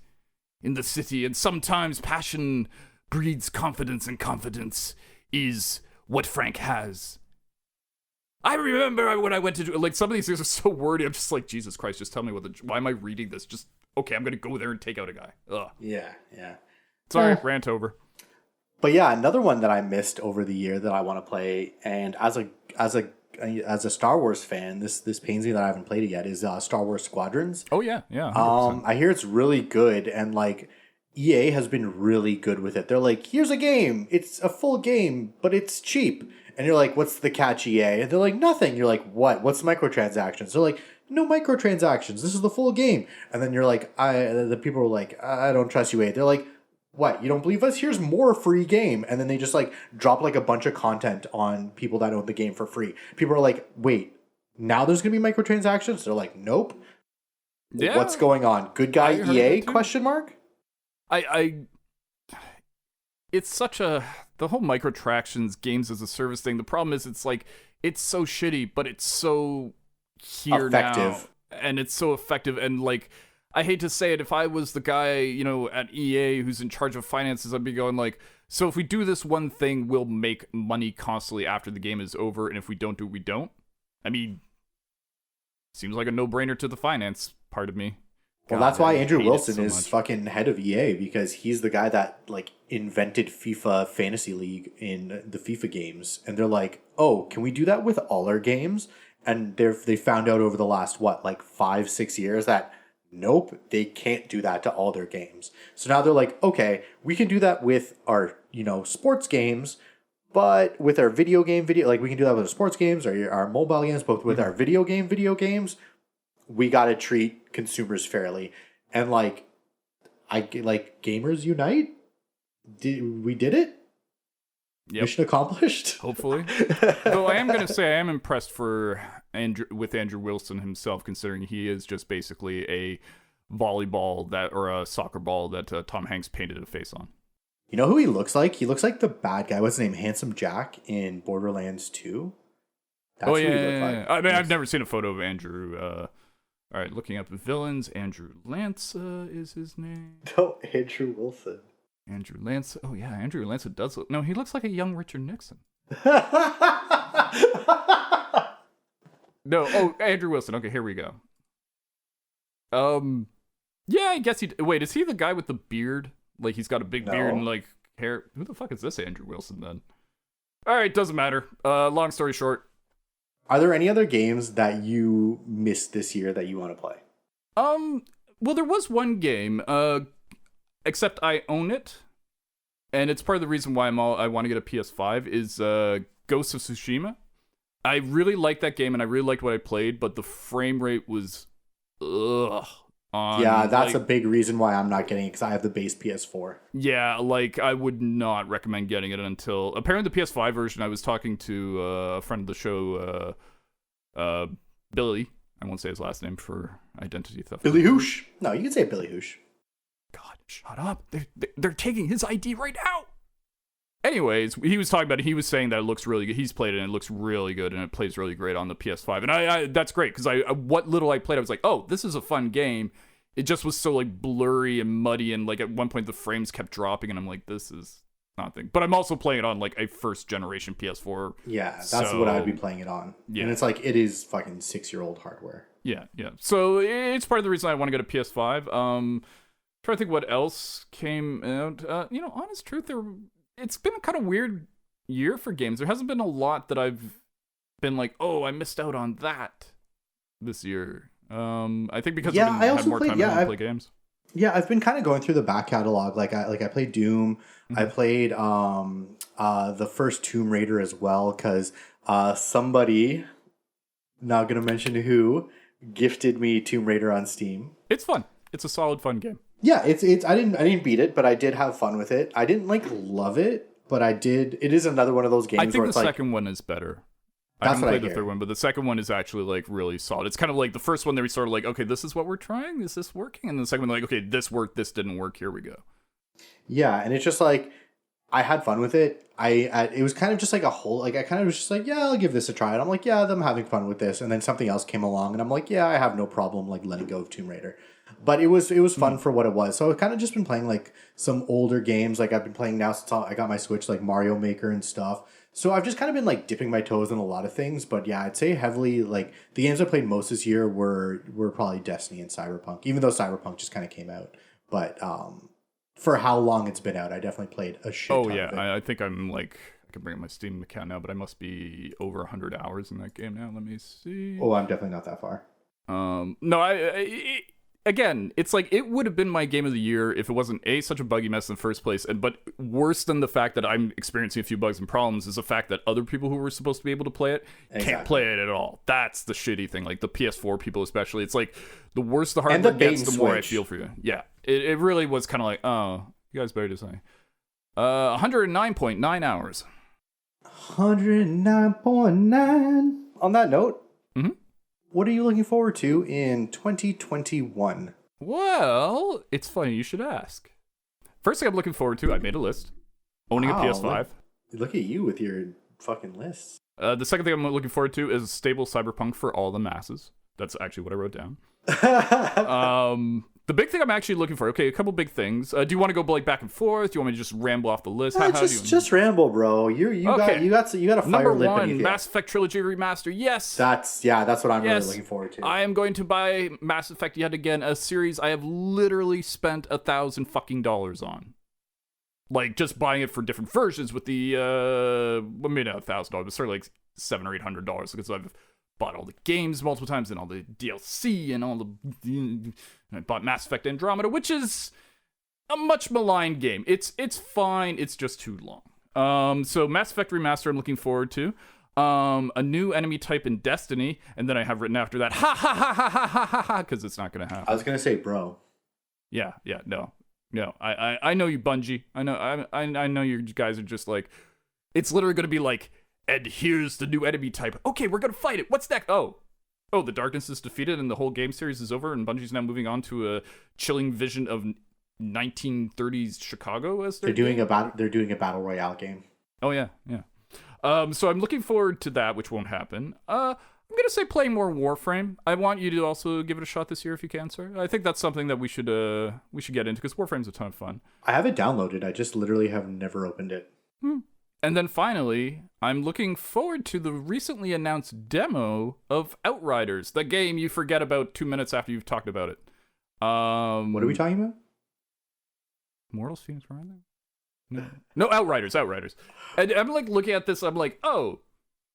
in the city, and sometimes passion breeds confidence, and confidence is what Frank has. I remember when I went to do, like, some of these things are so wordy, I'm just like, Jesus Christ, just tell me why am I reading this? Just, okay, I'm going to go there and take out a guy. Ugh. Yeah. Sorry, rant over. But yeah, another one that I missed over the year that I want to play, and as a Star Wars fan, this pains me that I haven't played it yet, is Star Wars Squadrons. Oh yeah. 100%. I hear it's really good, and like EA has been really good with it. They're like, here's a game, it's a full game, but it's cheap. And you're like, what's the catch, EA? And they're like, nothing. You're like, what? What's microtransactions? They're like, no microtransactions. This is the full game. And then you're like, the people are like, I don't trust you, EA. They're like, what? You don't believe us? Here's more free game. And then they just like drop like a bunch of content on people that own the game for free. People are like, wait, now there's going to be microtransactions? They're like, nope. Yeah. What's going on? Good guy EA? Question mark? It's such the whole microtransactions games as a service thing. The problem is it's like, it's so shitty, but it's so effective now. And it's so effective. And like, I hate to say it, if I was the guy, at EA who's in charge of finances, I'd be going like, so if we do this one thing, we'll make money constantly after the game is over, and if we don't do it, we don't. I mean, seems like a no-brainer to the finance part of me. Well, that's why Andrew Wilson is fucking head of EA, because he's the guy that like invented FIFA Fantasy League in the FIFA games, and they're like, oh, can we do that with all our games? And they found out over the last 5-6 years that nope, they can't do that to all their games. So now they're like, okay, we can do that with our, sports games, but with our video, we can do that with our sports games or our mobile games, but with our video games, we got to treat consumers fairly. And Gamers Unite, we did it? Yep. Mission accomplished. Hopefully. Though I am going to say I am impressed with Andrew Wilson himself, considering he is just basically a volleyball or a soccer ball that Tom Hanks painted a face on. You know who he looks like? He looks like the bad guy. What's his name? Handsome Jack in Borderlands 2. That's who he looked like. I mean, I've never seen a photo of Andrew. All right, looking up the villains. Andrew Lanza is his name. No, Andrew Wilson. Andrew Lanza. Oh, yeah, Andrew Lanza does look... No, he looks like a young Richard Nixon. No, Andrew Wilson. Okay, here we go. Yeah, I guess he... Wait, is he the guy with the beard? Like, he's got a big beard and, hair... Who the fuck is this Andrew Wilson, then? All right, doesn't matter. Long story short. Are there any other games that you missed this year that you want to play? Well, there was one game, except I own it, and it's part of the reason why I want to get a PS5, is Ghost of Tsushima. I really liked that game, and I really liked what I played, but the frame rate was, yeah, that's a big reason why I'm not getting it, because I have the base PS4. Yeah, I would not recommend getting it until... Apparently the PS5 version, I was talking to a friend of the show, Billy, I won't say his last name for identity theft. Billy Hoosh. No, you can say Billy Hoosh. God, shut up. They're taking his ID right now. Anyways, he was talking about it. He was saying that it looks really good. He's played it and it looks really good and it plays really great on the PS5. And I that's great because what little I played, I was like, oh, this is a fun game. It just was so like blurry and muddy and like at one point the frames kept dropping and I'm like, this is nothing. But I'm also playing it on like a first generation PS4. Yeah, that's what I'd be playing it on. Yeah. And it's like, it is fucking 6-year-old hardware. Yeah. So it's part of the reason I want to get a PS5. Trying to think what else came out. Honest truth, it's been a kind of weird year for games. There hasn't been a lot that I've been like, oh, I missed out on that this year. I think because I've had more time to play games. Yeah, I've been kind of going through the back catalog. I played Doom. Mm-hmm. I played the first Tomb Raider as well because somebody, not gonna mention who, gifted me Tomb Raider on Steam. It's fun. It's a solid, fun game. Yeah, it's I didn't beat it, but I did have fun with it. I didn't love it, but I did. It is another one of those games. I think the second one is better. I haven't played the third one, but the second one is actually really solid. It's kind of like the first one. They were sort of like, okay, this is what we're trying. Is this working? And the second one, like, okay, this worked. This didn't work. Here we go. Yeah, and it's just like I had fun with it. It was kind of just like a whole I kind of was just like, yeah, I'll give this a try. And I'm like, yeah, I'm having fun with this. And then something else came along, and I'm like, yeah, I have no problem letting go of Tomb Raider. But it was fun for what it was. So I've kind of just been playing some older games. I've been playing now since I got my Switch, like Mario Maker and stuff. So I've just kind of been dipping my toes in a lot of things. But yeah, I'd say heavily the games I played most this year were probably Destiny and Cyberpunk, even though Cyberpunk just kind of came out. But for how long it's been out, I definitely played a shit ton of it. I think I'm I can bring up my Steam account now, but I must be over 100 hours in that game now. Let me see. Oh, I'm definitely not that far. No, again, it's it would have been my game of the year if it wasn't such a buggy mess in the first place, but worse than the fact that I'm experiencing a few bugs and problems is the fact that other people who were supposed to be able to play it can't play it at all. That's the shitty thing. The PS4 people especially, it's the worse the hardware gets, the more I feel for you. Yeah, it really was kind of oh, you guys better say. 109.9 hours. 109.9. On that note. Mm-hmm. What are you looking forward to in 2021? Well, it's funny you should ask. First thing I'm looking forward to, I made a list. Owning a PS5. Look at you with your fucking lists. The second thing I'm looking forward to is stable Cyberpunk for all the masses. That's actually what I wrote down. The big thing I'm actually looking for, okay, a couple big things. Do you want to go back and forth? Do you want me to just ramble off the list? Just ramble, bro. You got a fire Number lip one, Mass Effect Trilogy Remaster. Yes. That's what I'm really looking forward to. I am going to buy Mass Effect yet again, a series I have literally spent $1,000 fucking dollars on. Just buying it for different versions with the maybe not $1,000, but certainly $700 or $800 because I've bought all the games multiple times and all the DLC and all the... I bought Mass Effect Andromeda, which is a much maligned game. It's fine. It's just too long. So Mass Effect Remaster I'm looking forward to. A new enemy type in Destiny, and then I have written after that, ha ha ha ha ha ha ha ha, because it's not going to happen. I was going to say, bro. Yeah, no. I know you, Bungie. I know you guys are just it's literally going to be and here's the new enemy type. Okay, we're going to fight it. What's next? Oh, the darkness is defeated and the whole game series is over and Bungie's now moving on to a chilling vision of 1930s Chicago as they're doing a battle royale game. Oh yeah. So I'm looking forward to that, which won't happen. I'm going to say playing more Warframe. I want you to also give it a shot this year if you can, sir. I think that's something that we should get into because Warframe's a ton of fun. I have it downloaded. I just literally have never opened it. And then finally, I'm looking forward to the recently announced demo of Outriders, the game you forget about 2 minutes after you've talked about it. What are we talking about? Mortals, Phoenix Rising? No, Outriders. And I'm looking at this, I'm oh,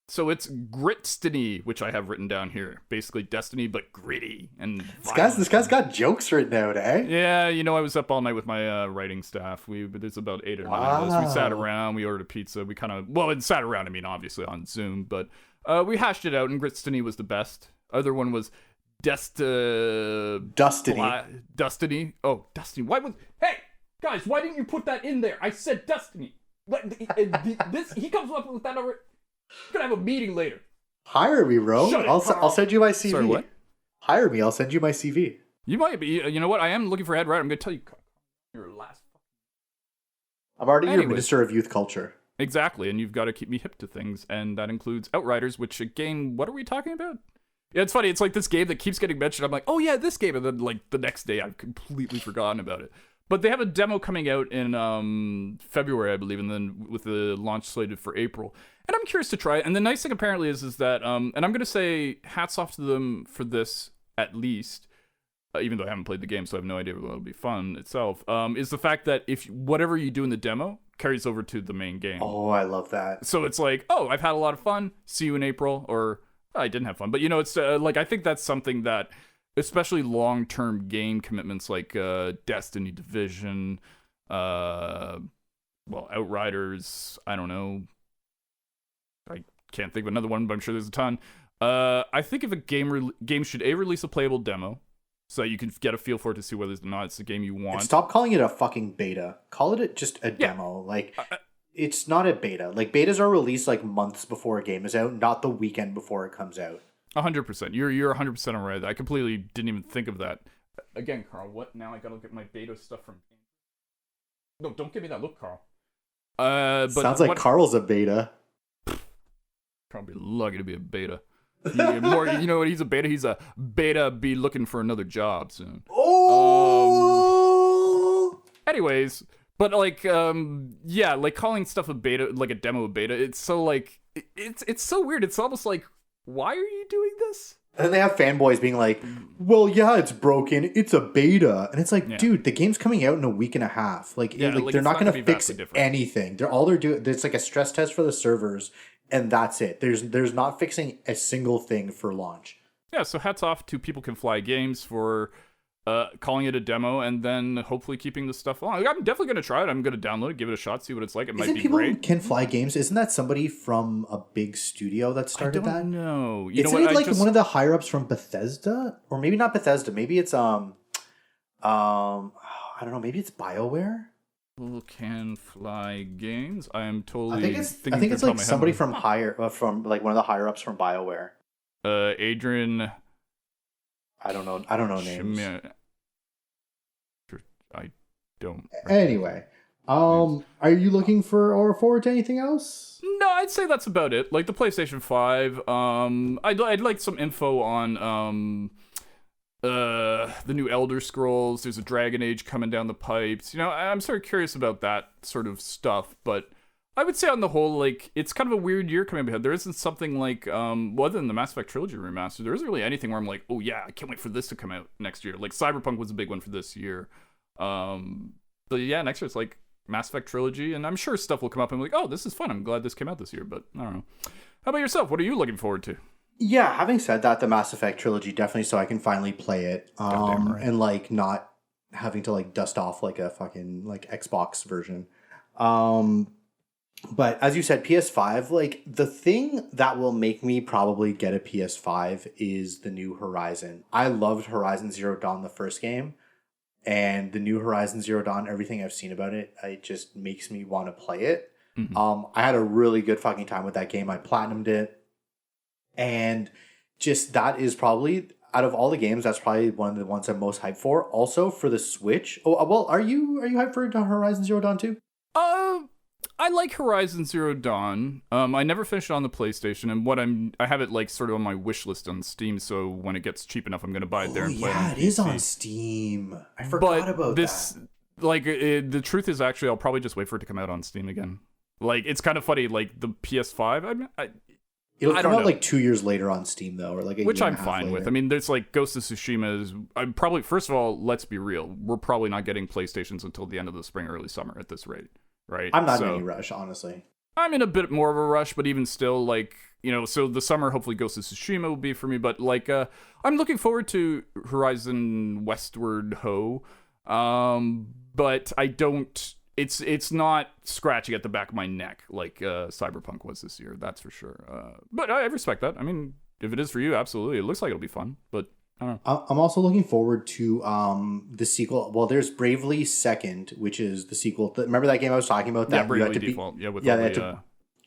so it's Gritstiny, which I have written down here. Basically Destiny, but gritty and this guy's got jokes written out, eh? Yeah, I was up all night with my writing staff. There's about 8 or 9 of us. We sat around, we ordered a pizza. We kind of, it sat around, obviously on Zoom, but we hashed it out, and Gritstiny was the best. Other one was Destiny. Destiny. Oh, Destiny. Hey, guys, why didn't you put that in there? I said Destiny. He comes up with that over. We're gonna have a meeting later. Hire me, bro. I'll send you my CV. Sorry, what? Hire me. I'll send you my CV. You might be. You know what? I am looking for a head writer. I'm going to tell you your last. I'm already your Minister of Youth Culture. Exactly, and you've got to keep me hip to things, and that includes Outriders, which, again, what are we talking about? Yeah, it's funny. It's like this game that keeps getting mentioned. I'm like, oh yeah, this game, and then like the next day, I've completely forgotten about it. But they have a demo coming out in February, I believe, and then with the launch slated for April. And I'm curious to try it. And the nice thing apparently is that, and I'm going to say hats off to them for this, at least, even though I haven't played the game, so I have no idea whether it'll be fun itself, is the fact that if whatever you do in the demo carries over to the main game. Oh, I love that. So it's like, oh, I've had a lot of fun. See you in April, or I didn't have fun. But, it's like, I think that's something that, especially long-term game commitments like Destiny, Division, Outriders, I don't know. I can't think of another one, but I'm sure there's a ton. I think if a game should release a playable demo, so you can get a feel for it to see whether or not it's the game you want. And stop calling it a fucking beta. Call it just a demo. Like, it's not a beta. Like, betas are released like months before a game is out, not the weekend before it comes out. 100%. You're 100% right. I completely didn't even think of that. Again, Carl, what now? I gotta get my beta stuff from. No, don't give me that look, Carl. But sounds like Carl's a beta. Probably lucky to be a beta. More, you know what? He's a beta. He's a beta. Be looking for another job soon. Oh. Anyways, but like, like calling stuff a beta, like a demo a beta. It's so like, it's so weird. It's almost like, why are you doing this? And then they have fanboys being like, well, yeah, it's broken. It's a beta. And it's like, dude, the game's coming out in a week and a half. Like they're not going to fix anything. They're doing, it's like a stress test for the servers. And that's it. There's not fixing a single thing for launch. Yeah, so hats off to People Can Fly Games for calling it a demo and then hopefully keeping the stuff on. I'm definitely going to try it. I'm going to download it, give it a shot, see what it's like. It might be People great. Can Fly Games, isn't that somebody from a big studio that started that? I don't know. Isn't it like one of the higher-ups from Bethesda? Or maybe not Bethesda. Maybe it's, I don't know. Maybe it's BioWare? People Can Fly Games. I am totally. I think it's like somebody from from like one of the higher ups from BioWare. Adrian. I don't know names. I don't. Anyway, are you looking for or forward to anything else? No, I'd say that's about it. Like the PlayStation 5. I'd like some info on the new Elder Scrolls. There's a Dragon Age coming down the pipes. I'm sort of curious about that sort of stuff, but I would say on the whole, like, it's kind of a weird year coming ahead. There isn't something like, other than the Mass Effect Trilogy remaster, there isn't really anything where I'm like, oh yeah, I can't wait for this to come out next year. Like, Cyberpunk was a big one for this year. But yeah, next year it's like Mass Effect Trilogy, and I'm sure stuff will come up and I'm like, oh, this is fun. I'm glad this came out this year, but I don't know. How about yourself? What are you looking forward to? Yeah, having said that, the Mass Effect Trilogy definitely, so I can finally play it, right. And like not having to like dust off like a fucking like Xbox version. But as you said, PS5, like the thing that will make me probably get a PS5 is the new Horizon. I loved Horizon Zero Dawn, the first game, and the new Horizon Zero Dawn, everything I've seen about it, it just makes me want to play it. Mm-hmm. I had a really good fucking time with that game. I platinumed it. And just that is probably, out of all the games, that's probably one of the ones I'm most hyped for. Also for the Switch. Oh, well, are you hyped for Horizon Zero Dawn too? I like Horizon Zero Dawn. I never finished it on the PlayStation, and I have it like sort of on my wish list on Steam. So when it gets cheap enough, I'm going to buy it there and play it on PC. Yeah, it is on Steam. I forgot about this. Like, the truth is, actually, I'll probably just wait for it to come out on Steam again. Like, it's kind of funny. Like the PS5, It'll come out like 2 years later on Steam, though, or like a which year I'm and a half fine later. with. I mean, there's like Ghost of Tsushima is. I'm probably, first of all, let's be real. We're probably not getting PlayStations until the end of the spring, early summer at this rate, right? I'm not in any rush, honestly. I'm in a bit more of a rush, but even still, like, so the summer, hopefully Ghost of Tsushima will be for me. But like, I'm looking forward to Horizon Westward Ho, but I don't. It's not scratching at the back of my neck like Cyberpunk was this year, that's for sure. But I respect that. I mean, if it is for you, absolutely. It looks like it'll be fun, but I don't know. I'm also looking forward to the sequel. Well, there's Bravely Second, which is the sequel. Remember that game I was talking about? Bravely Default. Yeah, with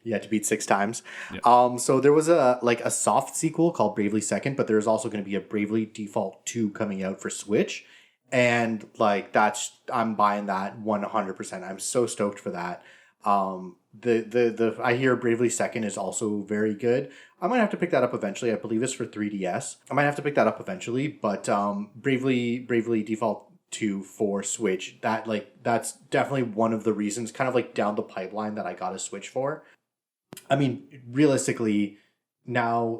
You had to beat 6 times. Yeah. So there was a soft sequel called Bravely Second, but there's also going to be a Bravely Default 2 coming out for Switch. And like I'm buying that 100%. I'm so stoked for that. The I hear Bravely Second is also very good. I might have to pick that up eventually. I believe it's for 3DS. I might have to pick that up eventually, but Bravely Default 2 for Switch, that's definitely one of the reasons kind of like down the pipeline that I got a Switch for. I mean, realistically, now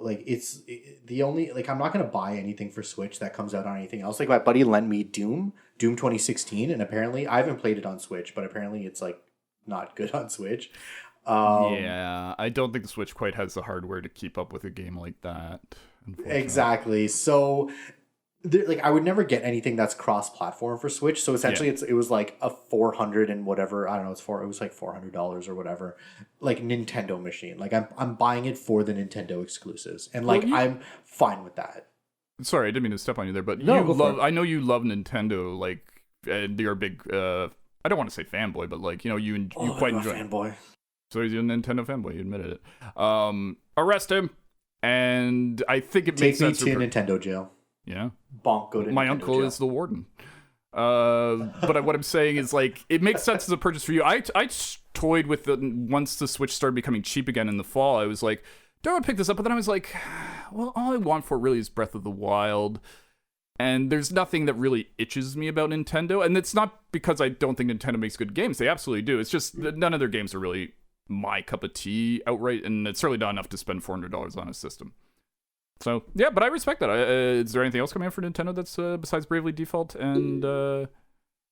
the only I'm not gonna buy anything for Switch that comes out on anything else. Like my buddy lent me Doom 2016, and apparently I haven't played it on Switch, but apparently it's like not good on Switch. Yeah, I don't think the Switch quite has the hardware to keep up with a game like that. Exactly. So I would never get anything that's cross-platform for Switch. So essentially, it was like a 400 and whatever. I don't know. It was like $400 or whatever, like Nintendo machine. Like I'm buying it for the Nintendo exclusives, and I'm fine with that. Sorry, I didn't mean to step on you there, but I know you love Nintendo. Like, and you're a big. I don't want to say fanboy, but like you quite enjoy. Fanboy. So he's a Nintendo fanboy. You admitted it. Arrest him, and I think it makes sense. Take me to Nintendo jail. Yeah. Bonk, go to my Nintendo uncle jail. is the warden. But what I'm saying is like it makes sense as a purchase for you. I toyed with once the Switch started becoming cheap again in the fall. I was like, do I want to pick this up? But then I was like, well, all I want for it really is Breath of the Wild. And there's nothing that really itches me about Nintendo. And it's not because I don't think Nintendo makes good games. They absolutely do. It's just that none of their games are really my cup of tea outright. And it's certainly not enough to spend $400 on a system. So, yeah, but I respect that. Is there anything else coming out for Nintendo that's besides Bravely Default? And, by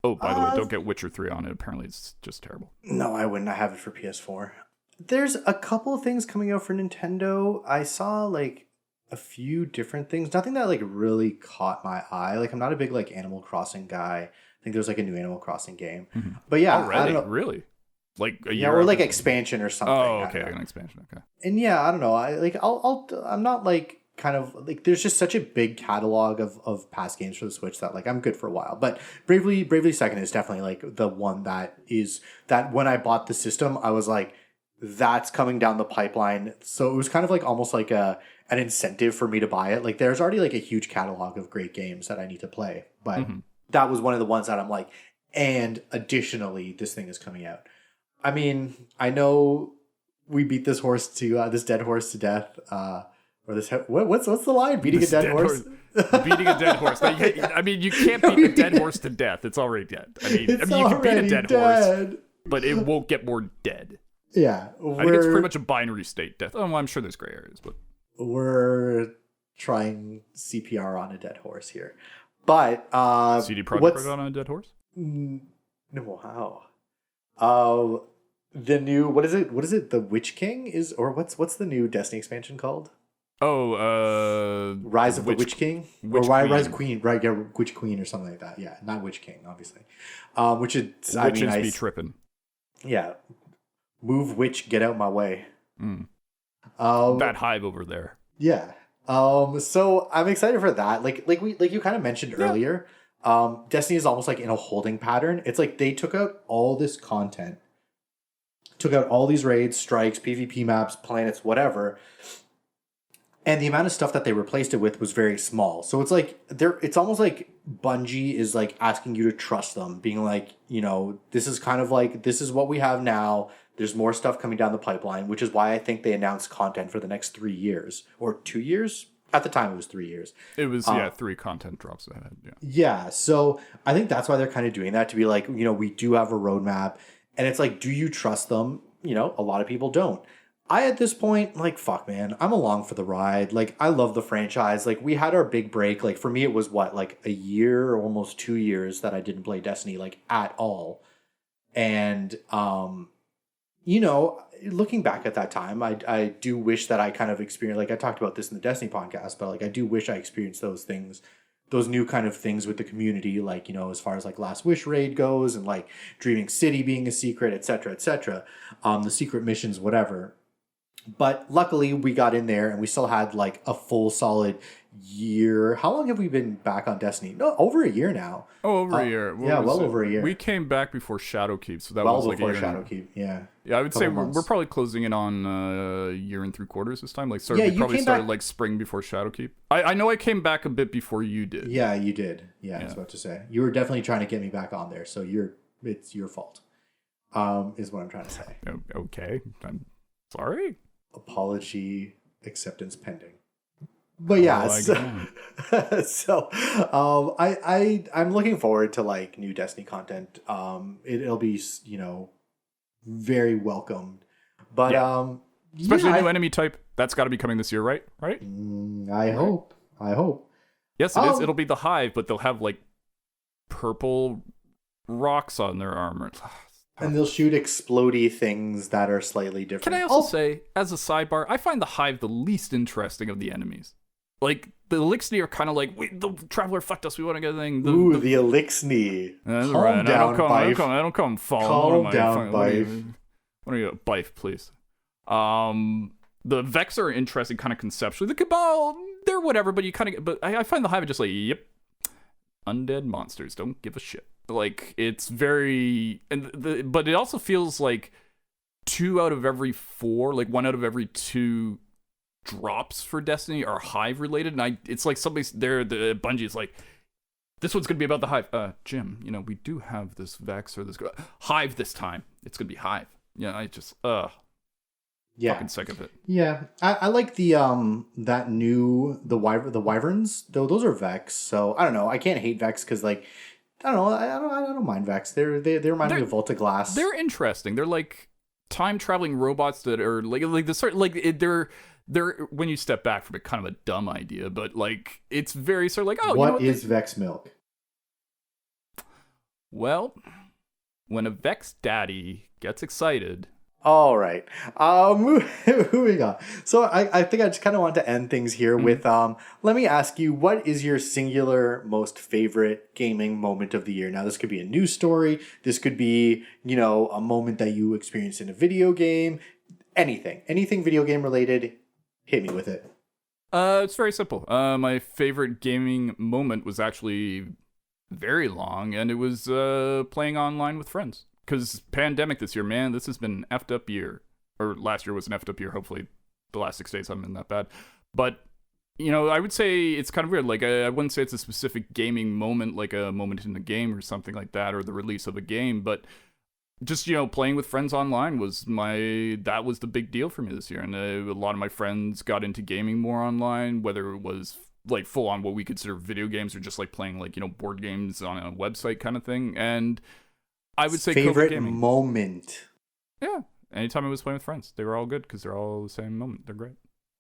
the way, don't get Witcher 3 on it. Apparently it's just terrible. No, I wouldn't. I have it for PS4. There's a couple of things coming out for Nintendo. I saw, like, a few different things. Nothing that, like, really caught my eye. Like, I'm not a big, like, Animal Crossing guy. I think there's, like, a new Animal Crossing game. Mm-hmm. But, yeah. Already? I don't know. Really? Like a year? Yeah, or, like, expansion or something. Oh, okay. An expansion. Okay. And, yeah, I don't know. I'm not, like... kind of like there's just such a big catalog of past games for the Switch that like I'm good for a while. But Bravely Second is definitely like the one that when I bought the system, I was like, that's coming down the pipeline. So it was kind of like almost like an incentive for me to buy it. Like there's already like a huge catalog of great games that I need to play. But that was one of the ones that I'm like, and additionally, this thing is coming out. I mean, I know we beat this dead horse to death. Or this what's the line? Beating a dead horse? Beating a dead horse. I mean, you can't beat a dead horse to death. It's already dead. I mean, you can beat a dead horse, but it won't get more dead. Yeah. I think it's pretty much a binary state death. Oh, well, I'm sure there's gray areas, but we're trying CPR on a dead horse here. But CD Projekt on a dead horse? No, how? The new what is it? The Witch King is, or what's the new Destiny expansion called? Oh, Rise of the Witch King? Rise of Queen, right? Yeah, Witch Queen or something like that. Yeah, not Witch King, obviously. Which is, I mean, be tripping. Yeah, move witch, get out my way. That hive over there. Yeah. So I'm excited for that. Like you kind of mentioned earlier. Destiny is almost like in a holding pattern. It's like they took out all this content, took out all these raids, strikes, PvP maps, planets, whatever. And the amount of stuff that they replaced it with was very small. So it's like it's almost like Bungie is like asking you to trust them, being like, this is kind of like, this is what we have now. There's more stuff coming down the pipeline, which is why I think they announced content for the next 3 years or 2 years. At the time, it was 3 years. It was 3 content drops ahead. Yeah. Yeah. So I think that's why they're kind of doing that, to be like, we do have a roadmap, and it's like, do you trust them? A lot of people don't. I, at this point, like, fuck, man, I'm along for the ride. Like, I love the franchise. Like, we had our big break. Like, for me, it was like a year or almost 2 years that I didn't play Destiny, like, at all. And, looking back at that time, I do wish that I kind of experienced, like, I talked about this in the Destiny podcast, but, like, I do wish I experienced those things, those new kind of things with the community, like, as far as, like, Last Wish raid goes, and, like, Dreaming City being a secret, etc., etc., the secret missions, whatever. But luckily we got in there and we still had like a full solid year. How long have we been back on Destiny? No, over a year now. Oh, over a year. Yeah, well over a year. We came back before Shadowkeep, so that well was like before Shadowkeep. Yeah. Yeah, I would say months. we're probably closing in on a year and 3/4 this time. Like, Yeah, we probably started back... like spring before Shadowkeep. I know I came back a bit before you did. Yeah, you did. Yeah, I was about to say you were definitely trying to get me back on there, so it's your fault. Is what I'm trying to say. Okay, I'm sorry. Apology acceptance pending. But yeah, I'm looking forward to like new Destiny content. It'll be very welcomed. But especially a new enemy type that's got to be coming this year, right? Right? I hope. Yes, it is. It'll be the Hive, but they'll have like purple rocks on their armor. And they'll shoot explodey things that are slightly different. Can I also say, as a sidebar, I find the Hive the least interesting of the enemies. Like, the Elixni are kind of like, wait, the Traveler fucked us, we want to get a thing. The Elixni. Calm down, Bife. I don't come following. Calm down, Bife. What are you, Bife, please. The Vex are interesting kind of conceptually. The Cabal, they're whatever, but you kind of, but I find the Hive just like, yep, undead monsters, don't give a shit. Like, it's very, but it also feels like 2 out of every 4, like 1 out of every 2 drops for Destiny are Hive related, and it's like somebody's there, the Bungie's like, this one's gonna be about the Hive. Jim, we do have this Vex or this Hive this time. It's gonna be Hive. Yeah, I just fucking sick of it. Yeah, I like the the Wyverns though. Those are Vex, so I don't know. I can't hate Vex because like I don't know. I don't mind Vex. They remind me of Volta Glass. They're interesting. They're like time traveling robots that are like the sort they're when you step back from it, kind of a dumb idea, but like it's very sort of like, oh, what is Vex milk? Well, when a Vex daddy gets excited. All right. Moving on. So I think I just kind of want to end things here with let me ask you, what is your singular most favorite gaming moment of the year? Now, this could be a news story. This could be, a moment that you experienced in a video game. Anything video game related. Hit me with it. It's very simple. My favorite gaming moment was actually very long, and it was playing online with friends. Because pandemic this year, man, this has been an effed up year. Or last year was an effed up year. Hopefully the last 6 days haven't been that bad. But, I would say it's kind of weird. Like, I wouldn't say it's a specific gaming moment, like a moment in the game or something like that, or the release of a game. But just, playing with friends online was the big deal for me this year. And a lot of my friends got into gaming more online, whether it was like full on what we consider video games or just like playing like, board games on a website kind of thing. And I would say favorite moment. Yeah. Anytime I was playing with friends, they were all good because they're all the same moment. They're great.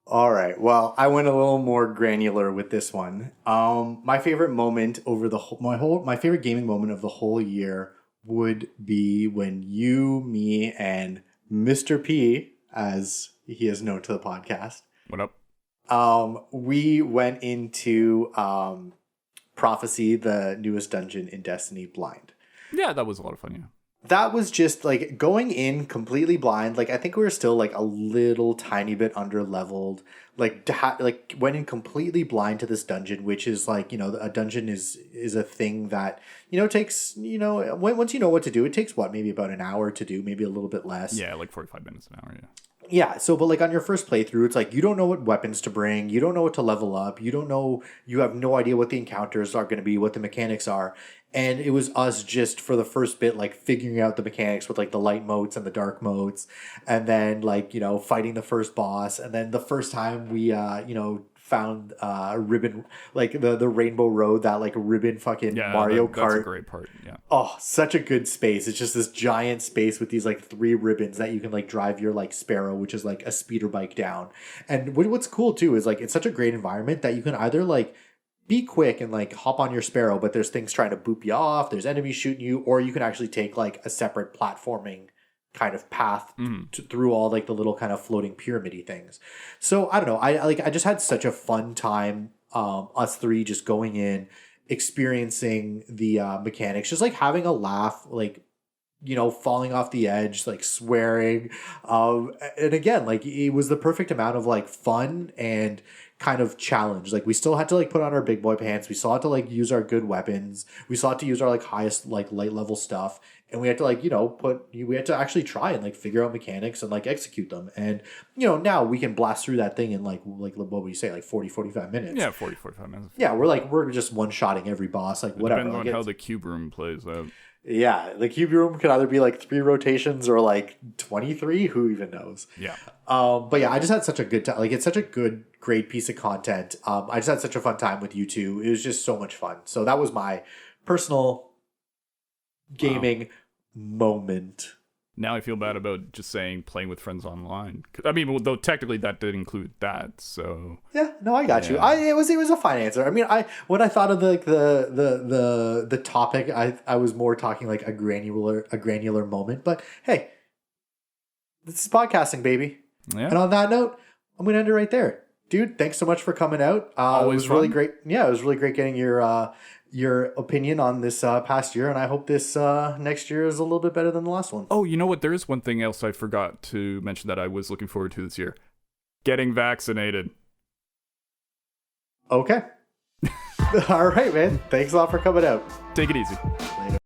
All right. Well, I went a little more granular with this one. My favorite moment over my favorite gaming moment of the whole year would be when you, me, and Mr. P, as he is known to the podcast. What up? We went into Prophecy, the newest dungeon in Destiny, blind. Yeah, that was a lot of fun, yeah. That was just like going in completely blind. Like I think we were still like a little tiny bit under leveled. Like went in completely blind to this dungeon, which is like, a dungeon is a thing that, takes, once you know what to do, it takes maybe about an hour to do, maybe a little bit less. Yeah, like 45 minutes an hour, yeah. Yeah, so but like on your first playthrough, it's like you don't know what weapons to bring, you don't know what to level up, you have no idea what the encounters are going to be, what the mechanics are. And it was us just for the first bit, like figuring out the mechanics with like the light modes and the dark modes, and then like, fighting the first boss. And then the first time we, found ribbon, like the Rainbow Road, that like ribbon fucking Mario Kart. That's a great part, yeah. Oh, such a good space. It's just this giant space with these like 3 ribbons that you can like drive your like Sparrow, which is like a speeder bike down. And what's cool too is like it's such a great environment that you can either like be quick and like hop on your Sparrow, but there's things trying to boop you off, there's enemies shooting you, or you can actually take like a separate platforming kind of path through all like the little kind of floating pyramid-y things. So I don't know. I just had such a fun time. Us 3 just going in, experiencing the mechanics, just like having a laugh, like falling off the edge, like swearing. And again, like it was the perfect amount of like fun and kind of challenge. Like we still had to like put on our big boy pants. We still had to like use our good weapons. We still had to use our like highest like light level stuff. And we had to like, we had to actually try and like figure out mechanics and like execute them. And, now we can blast through that thing in like what would you say, like 40-45 minutes. Yeah, 45 minutes. Yeah, we're just one-shotting every boss, like whatever. Depends on how the cube room plays out. Yeah, the cube room could either be like 3 rotations or like 23. Who even knows? Yeah. But yeah, I just had such a good time. Like it's such a great piece of content. I just had such a fun time with you two. It was just so much fun. So that was my personal gaming moment. Now I feel bad about just saying playing with friends online. I mean, though technically that did include that. So yeah, no, I got you. It was a fine answer. I mean, when I thought of the topic, I was more talking like a granular moment. But hey, this is podcasting, baby. Yeah. And on that note, I'm gonna end it right there, dude. Thanks so much for coming out. Always it was really great. Yeah, it was really great getting your opinion on this past year, and I hope this next year is a little bit better than the last one. Oh, you know what? There is one thing else I forgot to mention that I was looking forward to this year. Getting vaccinated. Okay. All right, man. Thanks a lot for coming out. Take it easy. Later.